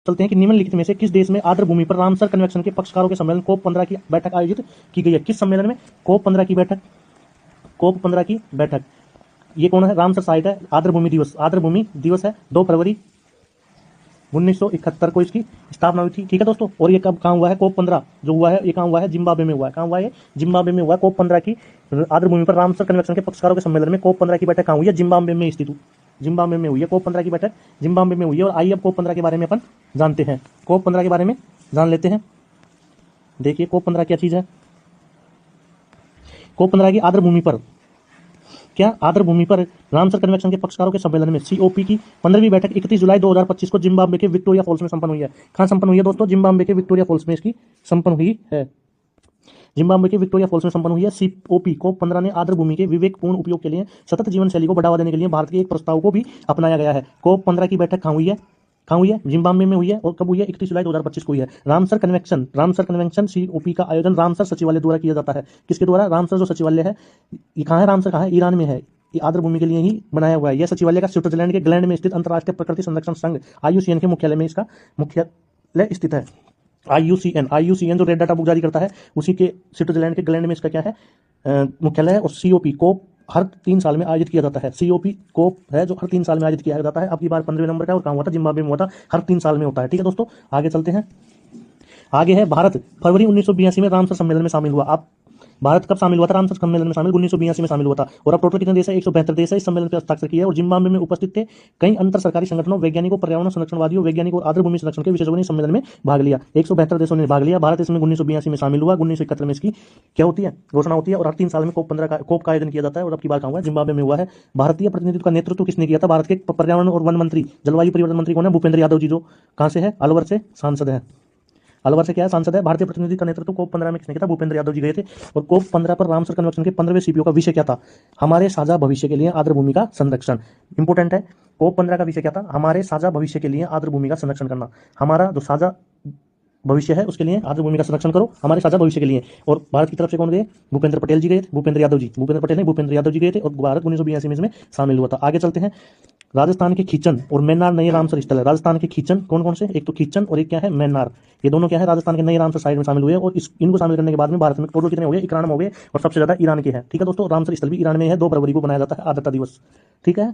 चलते हैं कि निम्नलिखित में से किस देश में आर्द्र भूमि पर रामसर कन्वेंशन के पक्षकारों के सम्मेलन कोप 15 की बैठक आयोजित की गई है। किस सम्मेलन में? कोप 15 की बैठक। कोप 15 की बैठक। ये कौन है? रामसर साइट है। आर्द्र भूमि दिवस, आर्द्र भूमि दिवस है 2 फरवरी 1971 को इसकी स्थापना हुई थी। ठीक है दोस्तों। और ये कब कहाँ हुआ है? कोप 15 जो हुआ है, ये कहाँ हुआ है? जिम्बाब्वे में हुआ है। कहाँ हुआ है? जिम्बाब्वे में हुआ है। कोप 15 की आर्द्र भूमि पर रामसर कन्वेंशन के पक्षकारों के सम्मेलन में कोप 15 की बैठक कहाँ हुई है? जिम्बाब्वे में स्थित। जिम्बाब्वे में हुई है कोप 15 की बैठक, जिम्बाब्वे में हुई है। और आइए अब कोप 15 के बारे में अपन जानते हैं। कोप 15 के बारे में जान लेते हैं। देखिए कोप 15 क्या चीज है। कोप 15 की आर्द्र भूमि पर क्या? आर्द्र भूमि पर रामसर कन्वेंशन के पक्षकारों के सम्मेलन में सीओपी की 15वीं बैठक 31 जुलाई 2025 को जिम्बाब्वे के विक्टोरिया फॉल्स में संपन्न हुई है। कहां संपन्न हुई है दोस्तों? जिम्बाब्वे के विक्टोरिया फॉल्स में इसकी संपन्न हुई है। जिम्बाब्वे के विक्टोरिया फॉल्स में संपन्न हुई है। सीओपी कोप 15 ने आर्द्र भूमि के विवेकपूर्ण उपयोग के लिए सतत जीवन शैली को बढ़ावा देने के लिए भारत के एक प्रस्ताव को भी अपनाया गया है। कोप 15 की बैठक कहां हुई है? कहां हुई है? जिम्बाब्वे में हुई है। और कब हुई है? 31 जुलाई 2025 को हुई है। रामसर कन्वेंशन सीओपी का आयोजन रामसर सचिवालय द्वारा किया जाता है। किसके द्वारा? रामसर जो सचिवालय है, ये कहां है? रामसर कहां है? ईरान में है। ये आर्द्र भूमि के लिए ही बनाया हुआ है। यह सचिवालय का स्विट्जरलैंड के ग्लैंड में स्थित अंतर्राष्ट्रीय प्रकृति संरक्षण संघ IUCN के मुख्यालय में इसका मुख्यालय स्थित है। IUCN जो रेड डाटा बुक जारी करता है, उसी के स्विट्जरलैंड के ग्लैंड में इसका क्या है? मुख्यालय है। और सीओपी कोप हर 3 साल में आयोजित किया जाता है। सीओपी कोप है जो हर 3 साल में आयोजित किया जाता है। अब की बार 15वें नंबर का, और कहाँ हुआ था? जिम्बाब्वे में हुआ था। हर 3 साल में होता है। ठीक है दोस्तों, आगे चलते हैं। आगे है भारत फरवरी 1982 में रामसर सम्मेलन में शामिल हुआ। अब भारत कब शामिल हुआ था? रामसर सम्मेलन में शामिल 1982 में शामिल हुआ था। और अब टोटल कितने देश है? 172 देश है इस सम्मेलन पर हस्ताक्षर किया है। और जिम्बाब्वे में उपस्थित थे कई अंतर सरकारी संगठनों, वैज्ञानिकों, पर्यावरण संरक्षणवादियों, वैज्ञानिकों और आर्द्र भूमि संरक्षण के विशेषज्ञों ने सम्मेलन में भाग लिया। 172 देशों ने भाग लिया। भारत इसमें 1982 में शामिल हुआ। 1971 में इसकी क्या होती है? घोषणा होती है। और हर 3 साल में कोप का आयोजन किया जाता है। और अब की बार कहाँ हुआ है? जिम्बाब्वे में हुआ है। भारतीय प्रतिनिधित्व का नेतृत्व किसने किया था? भारत के पर्यावरण और वन मंत्री, जलवायु परिवर्तन मंत्री कौन है? भूपेंद्र यादव जी, जो कहाँ से है? अलवर से सांसद है। अलवर से क्या है? सांसद है। भारतीय प्रतिनिधि का नेतृत्व कोप 15 में किसने किया था? भूपेंद्र यादव जी गए थे। और कोप 15 पर रामसर कन्वेंशन के 15वें सीपीओ का विषय क्या था? हमारे साझा भविष्य के लिए आर्द्र भूमि का संरक्षण। इंपोर्टेंट है। कोप 15 का विषय क्या था? हमारे साझा भविष्य के लिए आर्द्र भूमि का संरक्षण करना। हमारा जो साझा भविष्य है उसके लिए आर्द्र भूमि का संरक्षण करो, हमारे साझा भविष्य के लिए। और भारत की तरफ से कौन गए? भूपेंद्र पटेल जी गए थे। भूपेंद्र यादव जी, भूपेंद्र पटेल नहीं, भूपेंद्र यादव जी गए थे। और भारत 1982 में इसमें शामिल हुआ था। आगे चलते हैं। राजस्थान के खीचन और मैनार नए रामसर स्थल है। राजस्थान के खीचन कौन कौन से? एक तो खीचन और एक क्या है? मैनार। ये दोनों क्या है? राजस्थान के नए रामसर साइड में शामिल हुए। और इनको शामिल करने के बाद में भारत में टोटल कितने हो गए? 91 हो गए। और सबसे ज्यादा ईरान के हैं। ठीक है दोस्तों, रामसर स्थल भी ईरान में है। 2 फरवरी को बनाया जाता है आर्द्रता दिवस। ठीक है।